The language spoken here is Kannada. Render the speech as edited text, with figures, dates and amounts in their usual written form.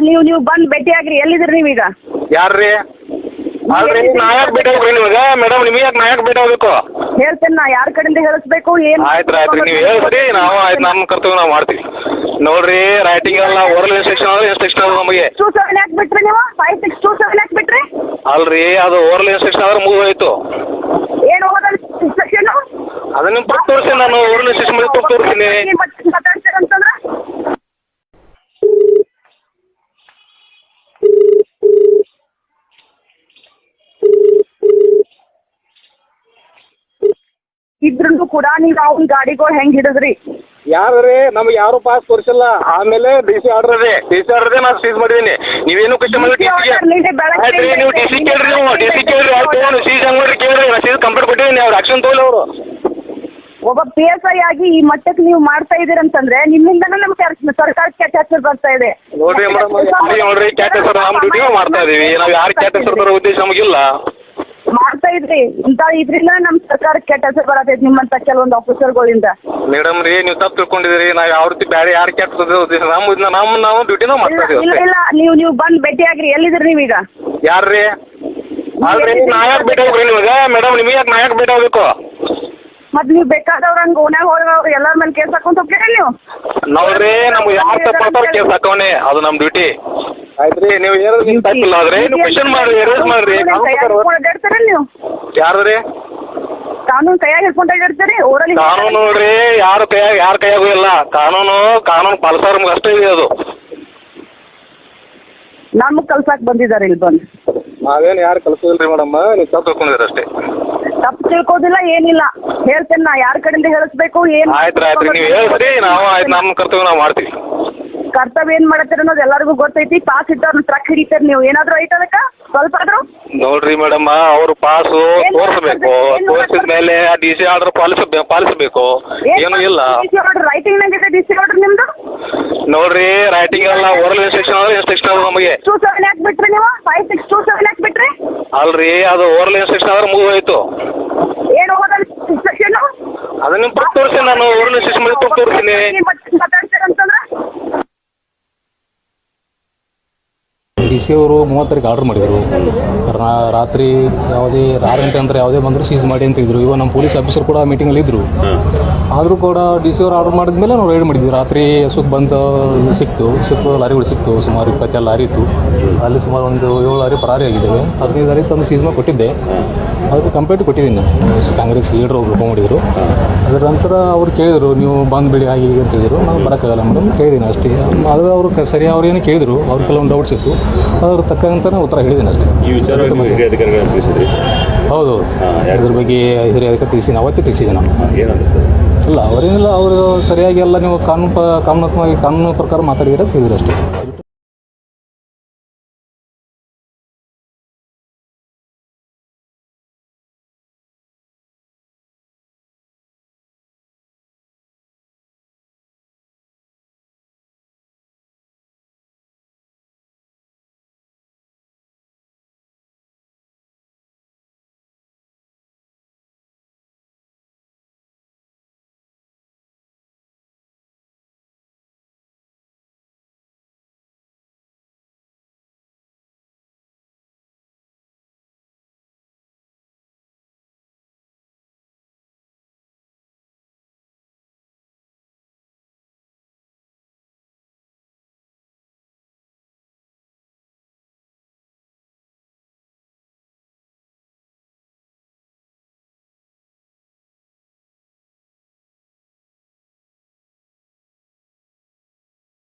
ನೀವು ಬಂದು ಭೇಟಿಯಾಗ್ರಿ. ಎಲ್ಲಿದ್ರಿ ನೀವೀಗ? ಯಾರ್ರಿ ಅಲ್ರಿ ನಾಯಕ್ ಭೇಟಿ ಆಗ್ರಿ ನಿಮಗೆ ಮೇಡಮ್. ನಿಮಗೆ ಯಾಕೆ ನಾಯಕ್ ಭೇಟಿ ಆಗ್ಬೇಕು ಹೇಳ್ತೇನೆ ನಾ. ಯಾರ ಕಡೆಯಿಂದ ಹೇಳಿಸ್ಬೇಕು ಏನು? ಆಯ್ತು ನೀವು ಹೇಳ್ರಿ, ನಾವು ಆಯ್ತು ನಮ್ಮ ಕರ್ತವ್ಯ ನಾವು ಮಾಡ್ತೀವಿ. ನೋಡ್ರಿ ರೈಟಿಂಗ್ ಎಲ್ಲ ಓರಲ್ ಇನ್ಸ್ಟ್ರಕ್ಷನ್ ಅಂದ್ರೆ ಇನ್ಸ್ಟ್ರಕ್ಷನ್ ಅದ ನಮಗೆ. 27 ಯಾಕೆ ಬಿಟ್ರಿ ನೀವು? 5627 ಯಾಕೆ ಬಿಟ್ರಿ? ಅಲ್ರಿ ಅದು ಓರಲ್ ಇನ್ಸ್ಟ್ರಕ್ಷನ್ ಆದ್ರೆ ಮುಗಿದೋಯ್ತು. ಏನು ಓದಲ್ ಇನ್ಸ್ಟ್ರಕ್ಷನ್? ಅದನ್ನ ನಿಮ್ಗೆ ಕೊಟ್ಟು ತೋರಿಸಿ, ನಾನು ಓರಲ್ ಇನ್ಸ್ಟ್ರಕ್ಷನ್ ಮಾಡಿ ಕೊಟ್ಟು ತೋರಿಸ್ತೀನಿ. ಮಾತಾಡ್ತೀರಂತಂದ್ರೆ ಇದ್ರೂ ಕೂಡ ನೀವು ಅವ್ನ ಗಾಡಿಗಳು ಹೆಂಗ್ ಹಿಡಿದ್ರಿ? ಯಾರ್ರಿ ನಮ್ಗೆ ಯಾರು ಪಾಸ್ ತೋರಿಸಿಲ್ಲ. ಆಮೇಲೆ ಡಿ ಸಿ ಆರ್ಡರ್ ಇದೆ ನಾನು ಸೀಸ್ ಮಾಡಿದ್ದೀನಿ. ನೀವೇನು ಕ್ವಶನ್ ಮಾಡಿ ಡಿ ಸಿ ಆಯ್ತು ನೀವು ಡಿ ಸಿ ಕೇಳ್ರಿ. ಡಿ ಸಿ ಕೇಳ್ರಿ. ಆಯ್ತು ಸೀಸ್ ಹೆಂಗ್ ಮಾಡ್ರಿ ಕೇಳ್ರಿ. ನಾನು ಸೀಸ್ ಕಂಪ್ಲೇಂಟ್ ಕೊಟ್ಟಿದ್ದೀನಿ. ಅವ್ರು ಆಕ್ಷನ್ ತಗೊಳ್ಳಿ. ಅವರು ಒಬ್ಬ PSI ಆಗಿ ಈ ಮಟ್ಟಕ್ಕೆ ನೀವು ಮಾಡ್ತಾ ಇದೀರಂತಂದ್ರೆ ನಿಮ್ಮಿಂದನೇ ನಮ್ಗೆ ಸರ್ಕಾರಕ್ಕೆ ಕೆಟ್ಟ ಹೆಸರು ಬರ್ತಾ ಇದೆ. ನೋಡ್ರಿ ಮೇಡಮ್, ನೋಡ್ರಿ ಕೆಟ್ಟ ಹೆಸರು ನಮ್ಮ ಡ್ಯೂಟಿ ಮಾಡ್ತಾ ಇದೀವಿ. ನಾವು ಯಾರು ಕೆಟ್ಟ ಹೆಸರು ಬರೋ ಉದ್ದೇಶ ನಮಗಿಲ್ಲ. ಮಾಡ್ತಾ ಇದ್ರಿ ಇಂತ ಇದ್ರಿಂದ ನಮ್ ಸರ್ಕಾರಕ್ಕೆ ಕೆಟ್ಟ ಹೆಸರು ಬರತೈತಿ ನಿಮ್ಮಂತ ಕೆಲವೊಂದು ಆಫೀಸರ್ಗಳಿಂದ. ಮೇಡಮ್ ರೀ, ನೀವು ತಪ್ಪು ತಿಳ್ಕೊಂಡಿದ್ದೀರಿ. ನಾವು ಯಾವ ರೀತಿ ಬೇರೆ ಯಾರು ಕೆಟ್ಟ ಉದ್ದೇಶ ನಾವು ಡ್ಯೂಟಿನೂ ಮಾಡ್ತಾ ಇದೀವಿ. ಇಲ್ಲ ನೀವು ಬಂದು ಭೇಟಿಯಾಗ್ರಿ. ಎಲ್ಲಿದ್ರಿ ನೀವೀಗ? ಯಾರ್ರಿ ಅಲ್ರಿ ನಾಯಕ್ ಭೇಟಿ ಆಗ್ರಿ ನಿಮಗೆ ಮೇಡಮ್. ನಿಮಗೆ ಯಾಕೆ ನಾಯಕ್ ಭೇಟಿ ಆಗ್ಬೇಕು? ಮತ್ ನೀವು ಬೇಕಾದವ್ರ ಹಂಗ ಓನ್ಯಾಗ ಹೋದವ್ರು ಎಲ್ಲರ ಮೇಲೆ ಕೇಸ್ ಹಾಕೊಂತ ಹೋಗ್ತೀರಿ ನೀವು? ನೋಡ್ರಿ ನಮ್ಗೆ ಯಾರು ತಪ್ಪಾಗ್ತಾರ ಕೇಸ್ ಹಾಕೋನೆ, ಅದು ನಮ್ಮ ಡ್ಯೂಟಿ. ಆಯ್ತ್ರಿ ನೀವು ಏನಾದ್ರು ನಿಮ್ ತಪ್ಪಿಲ್ಲ ಆದ್ರೆ ನೀವು ಕ್ವಶನ್ ಮಾಡ್ರಿ, ಎರೇಸ್ ಮಾಡ್ರಿ. ಅಡ್ಡಾಡ್ತಾರ ನೀವು? ಯಾರ್ದ್ರಿ ಕಾನೂನು ಕೈಯಾಗ ಹಿಡ್ಕೊಂಡು ಅಡ್ಡಾಡ್ತೀರಿ? ಓರಲ್ಲಿ ಕಾನೂನು ನೋಡ್ರಿ ಯಾರ ಕೈಯಾಗೂ ಇಲ್ಲ. ಕಾನೂನು ಪಾಲಿಸೋರ್ ನಮ್ಗೆ ಅಷ್ಟೇ ಇದೆ. ಅದು ನಮ್ಗ್ ಕಲ್ಸಾಕ್ ಬಂದಿದ್ದಾರೆ ಇಲ್ಲಿ ಬಂದು. ನಾವೇನು ಯಾರು ಕಲ್ಸೋದಿಲ್ರಿ ಮೇಡಮ್. ನೀವು ತಪ್ಪು ತಿಳ್ಕೊಂಡಿದ್ದೀರಿ ಅಷ್ಟೇ. ತಪ್ಪು ತಿಳ್ಕೋದಿಲ್ಲ ಏನಿಲ್ಲ. ಹೇಳ್ತೇನೆ ನಾ. ಯಾರ ಕಡೆಯಿಂದ ಹೇಳಿಸ್ಬೇಕು ಏನು? ಆಯ್ತು ನೀವು ಹೇಳ್ರಿ, ನಾವು ಆಯ್ತು ನಮ್ಮ ಕರ್ತವ್ಯ ನಾವು ಮಾಡ್ತೀವಿ. ಕರ್ತವ್ಯ ಏನ್ ಮಾಡತ್ತೀರ ಅನ್ನೋದು ಎಲ್ಲರಿಗೂ ಗೊತ್ತೈತಿ. ಪಾಸ್ ಇಟ್ಟವ್ರನ್ನ ಟ್ರಕ್ ಹಿಡಿತಾರೆ ನೀವು. ಏನಾದ್ರು ಐತೆ ಅದಕ್ಕೆ ಸ್ವಲ್ಪ ಆದ್ರೂ? ನೋಡ್ರಿ ಮೇಡಮ್, ಅವ್ರು ಪಾಸು ತೋರಿಸ್ಬೇಕು. ತೋರಿಸಿದ ಮೇಲೆ ಡಿ ಸಿ ಆರ್ಡರ್ ಪಾಲಿಸಬೇಕು. ಏನು ಇಲ್ಲ. ರೈಟಿಂಗ್ ನಂಗಿದೆ ಡಿ ಸಿ ಆರ್ಡರ್ ನಿಮ್ದು? ನೋಡ್ರಿ ರೈಟಿಂಗ್ ಎಲ್ಲ ಓರಲ್ ಇನ್ಸ್ಟ್ರಕ್ಷನ್ ಅಂದ್ರೆ ಇನ್ಸ್ಟ್ರಕ್ಷನ್ ಅದ ನಮಗೆ. 27 ಯಾಕೆ ಬಿಟ್ರಿ ನೀವು? 5627 ಯಾಕೆ ಬಿಟ್ರಿ? ಅಲ್ರಿ ಅದು ಓರಲ್ ಇನ್ಸ್ಟ್ರಕ್ಷನ್ ಆದ್ರೆ ಮುಗಿದೋಯ್ತು. ಏನು ಓದಲ್ ಇನ್ಸ್ಟ್ರಕ್ಷನ್? ಅದನ್ನ ನಿಮ್ಗೆ ಕೊಟ್ಟು ತೋರಿಸಿ, ನಾನು ಓರಲ್ ಇನ್ಸ್ಟ್ರಕ್ಷನ್ ಮಾಡಿ ಕೊಟ್ಟು ತೋರಿಸ್ತೀನಿ. ಮಾತಾಡ್ತೀರಂತಂದ್ರೆ ಡಿ ಸಿ ಅವರು 30 ಆರ್ಡರ್ ಮಾಡಿದರು. ರಾತ್ರಿ ಯಾವುದೇ 6 ಗಂಟೆ ಅಂದರೆ ಯಾವುದೇ ಬಂದರೂ ಸೀಸ್ ಮಾಡಿ ಅಂತ ಇದ್ರು. ಇವಾಗ ನಮ್ಮ ಪೊಲೀಸ್ ಆಫೀಸರ್ ಕೂಡ ಮೀಟಿಂಗಲ್ಲಿ ಇದ್ದರು. ಆದರೂ ಕೂಡ ಡಿ ಸಿ ಅವರು ಆರ್ಡರ್ ಮಾಡಿದ ಮೇಲೆ ನಾವು ರೈಡ್ ಮಾಡಿದ್ವಿ. ರಾತ್ರಿ ಸುತ್ತ ಬಂದು ಸಿಕ್ತು ಲಾರಿಗಳು ಸಿಕ್ತು. ಸುಮಾರು 22 ಲಾರಿ ಇತ್ತು. ಅಲ್ಲಿ ಸುಮಾರು ಒಂದು 7 ಲಾರಿ ಪರಾರಿ ಆಗಿದ್ದಾವೆ. 15 ಲಾರಿ ತಂದು ಸೀಸ್ ಮಾಡಿ ಕೊಟ್ಟಿದ್ದೆ. ಅದಕ್ಕೆ ಕಂಪ್ಲೇಂಟ್ ಕೊಟ್ಟಿದ್ದೀನಿ ನಾನು. ಕಾಂಗ್ರೆಸ್ ಲೀಡ್ರು ಒಬ್ರು ಮಾಡಿದರು. ಅದರ ನಂತರ ಅವ್ರು ಕೇಳಿದರು, ನೀವು ಬಂದುಬಿಡಿ ಹಾಗೆ ಹೀಗೆ ಅಂತ ಹೇಳಿದರು. ನಾವು ಬರೋಕ್ಕಾಗಲ್ಲ ಮೇಡಮ್ ಕೇಳಿದ್ದೀನಿ ಅಷ್ಟೇ. ಆದರೆ ಅವರು ಸರಿ ಅವ್ರೇನು ಕೇಳಿದರು. ಅವ್ರು ಕೆಲವೊಂದು ಡೌಟ್ಸ್ ಇತ್ತು. ಅದ್ರ ತಕ್ಕಂತಾನೆ ಉತ್ತರ ಹೇಳಿದ್ದೀನಿ ಅಷ್ಟೇ. ಈ ವಿಚಾರ ಹೌದು, ಇದ್ರ ಬಗ್ಗೆ ಹಿರಿಯ ಅದಕ್ಕೆ ತಿಳಿಸಿದ್ದೀನಿ. ಅವತ್ತೇ ತಿಳಿಸಿದ್ದೆ ನಾನು. ಏನಂದ್ರೆ ಸರ್ ಇಲ್ಲ ಅವರೇನಿಲ್ಲ, ಅವರು ಸರಿಯಾಗಿ ಎಲ್ಲ ನೀವು ಕಾನೂನು ಪ್ರಕಾರ ಮಾತಾಡಿದ್ರೆ ತಿಳಿದ್ರು ಅಷ್ಟೇ.